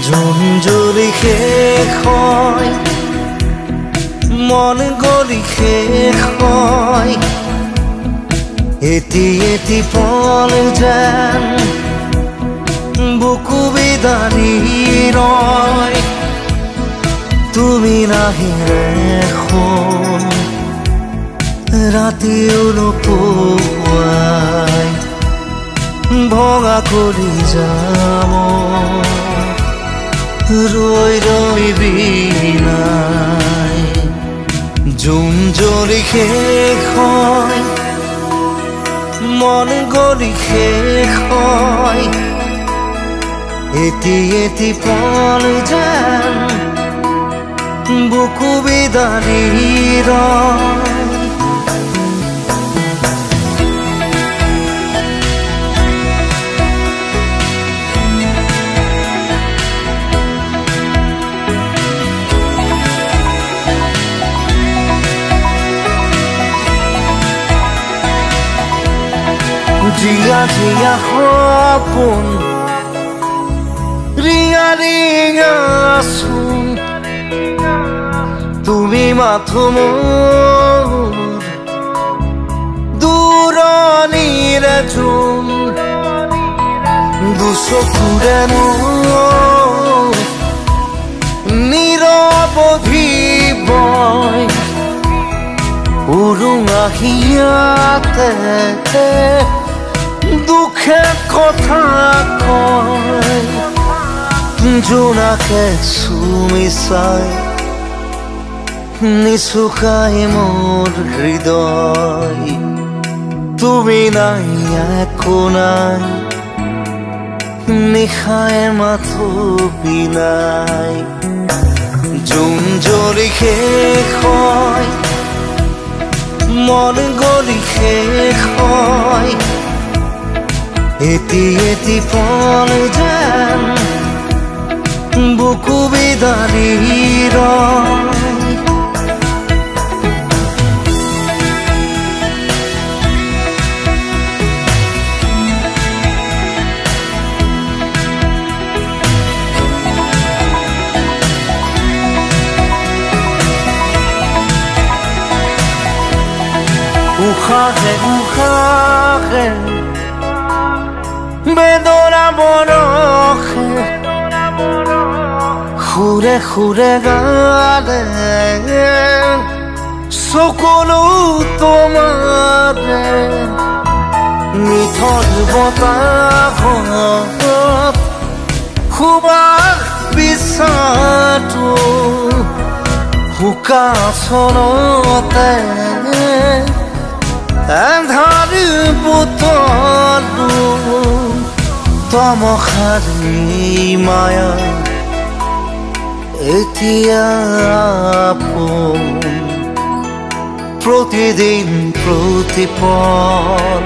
June জুৰি শেষ হয় মন গলি শেষ হয় এটি এটি পল যেন বুকু বিদাৰি ৰয় তুমি নাহিলে শুন ৰাতিও নোপোৱাই ভঙা কৰি যাম ৰৈ ৰৈ বিনাই জুন জুৰি শেষ হয় মন গলি শেষ হয় এটি এটি পল যেন বুকু বিদাৰি ৰয় জিয়া জিয়া সপোন ৰিঙা ৰিঙা চোন তুমি মাথো মোৰ দূৰণিৰে জোন দুচকুৰে মোৰ নিৰৱধি বয় উৰুঙা হিয়াতে দুখে কথা কয় জোনাকে চুমি চাই নিচুকাই মোৰ হৃদয় তুমি নাই একো নাই নিশাই মাথো বিলাই জুন জুৰি শেষ হয় মন গলি শেষ হয় এটি এটি পল যেন বুকু বিদাৰি ৰয় উশাহে উশাহে বেদনা বৰষে সুৰে সুৰে গালে চকুলো তোমাৰে নিথৰ বতাহত সুবাস বিচাৰটো শুকাচলতে এন্ধাৰ বুটলো তমসাৰী মায়া এতিয়া আপোন প্ৰতিদিন প্ৰতিপল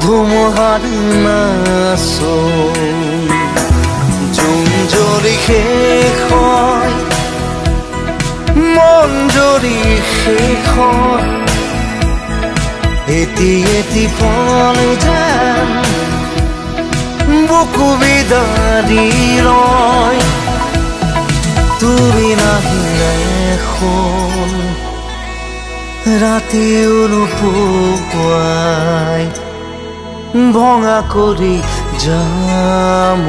ধুমুহাৰ নাচোন জুন জুৰি শেষ হয় মন জুৰি শেষ হয় এটি এটি পল যেন বুকু বিদাৰি ৰয় তুমি নাহিলে শুন ৰাতিও নোপোৱাই ভঙা কৰি যাম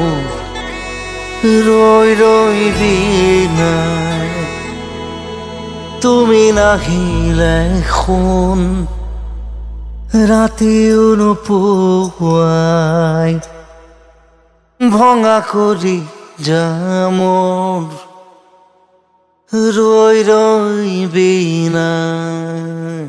ৰৈ ৰৈ বিনাই তুমি নাহিলে শুন ৰাতিও নোপোৱাই ভঙা কৰি যাম ৰৈ ৰৈ বিনাই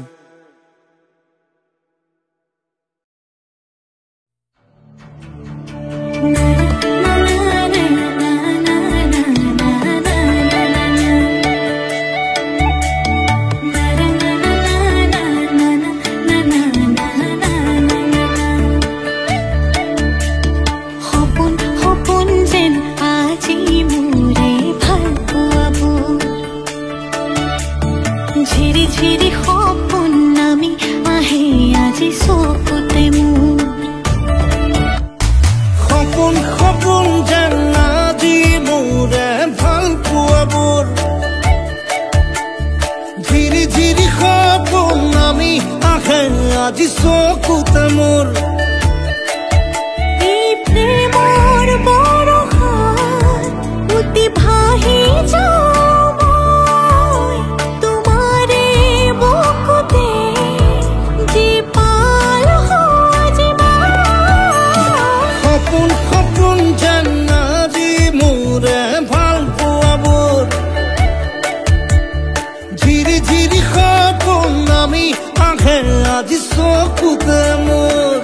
ঝিৰি ঝিৰি সপোন আজি চকুতে মোৰ এই প্ৰেমৰ বৰষাত উটি ভাহি যাওঁ মই তোমাৰে বুকুতে যি পাল সজীৱা সপোন সপোন যেন আজি মোৰে ভাল পোৱাবোৰ ঝিৰি ঝিৰি সপোন আমি আহে আজি চকুতে মোৰ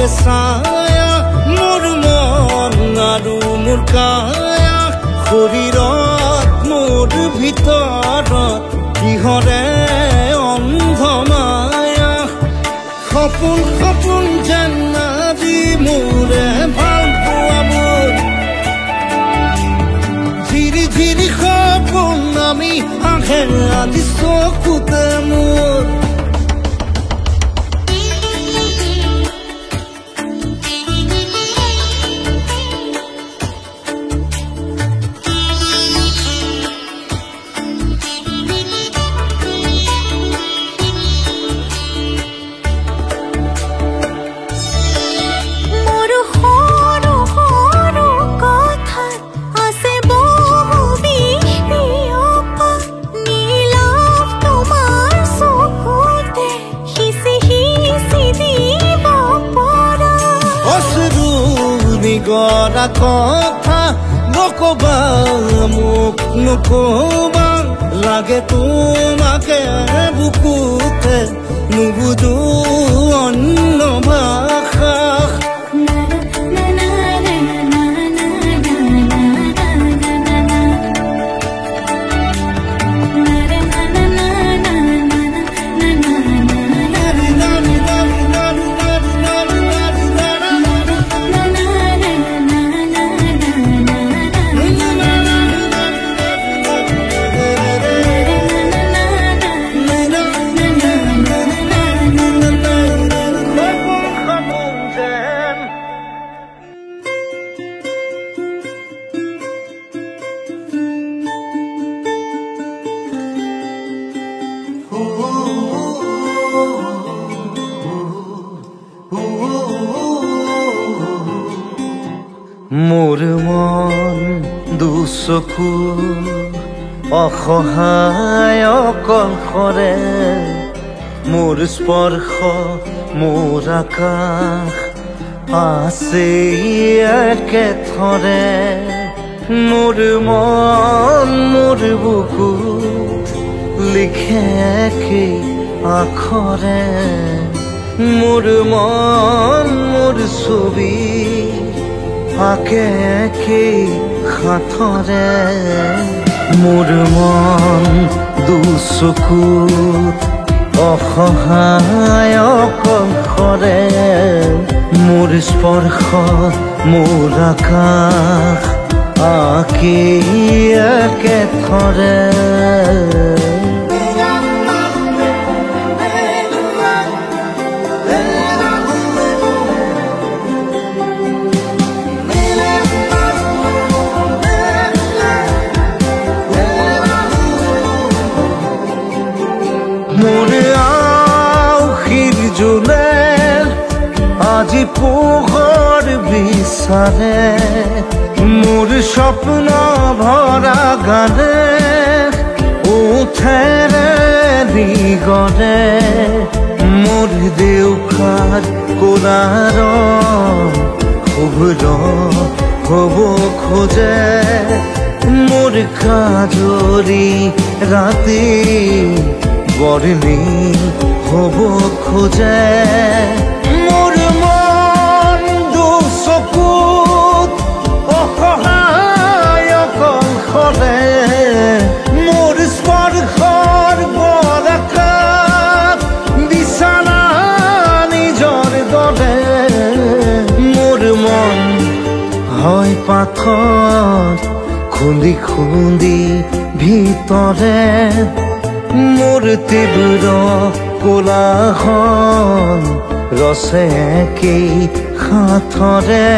ছায়া মোৰ মন আৰু মোৰ কায়া শৰীৰত মোৰ ভিতৰত কিহৰে অন্ধ মায়া সপোন সপোন যেন আজি মোৰে ভাল পোৱাবোৰ ঝিৰি ঝিৰি সপোন আমি আহে আজি চকুতে মোৰ গৰা কথা নকবা মোক নকবা লাগে তোমাকে বুকুতে নুবুজো অন্য ভাষা মোৰ মন দুচকু অসহায় অকলশৰে মোৰ স্পৰ্শ মোৰ আকাশ আছে একেথৰে মোৰ মন মোৰ বুকুত লিখে কি আখৰে মোৰ মন মোৰ ছবি আকে কি হাতৰে মোৰ মন দুচকুত অসহায় অকলশৰে মোৰ স্পৰ্শ মোৰ আকাশ আকি একেথৰে মোৰে আউসীৰ জোনে আজি পোহৰ বিচাৰে মোৰ স্বপ্ন ভৰা গানে উঠেৰে নিগৰে মোৰ দেউখাৰ কোলাৰ শুভ্ৰ হ'ব খোজে মোৰ কাজৰি ৰাতি বৰ্ণি হ'ব খোজে মোৰ মন দুচকুত আকাশত খুন্দি খুন্দি ভিতৰে মোৰ তীব্ৰ কোলাহল ৰচে কি হাতৰে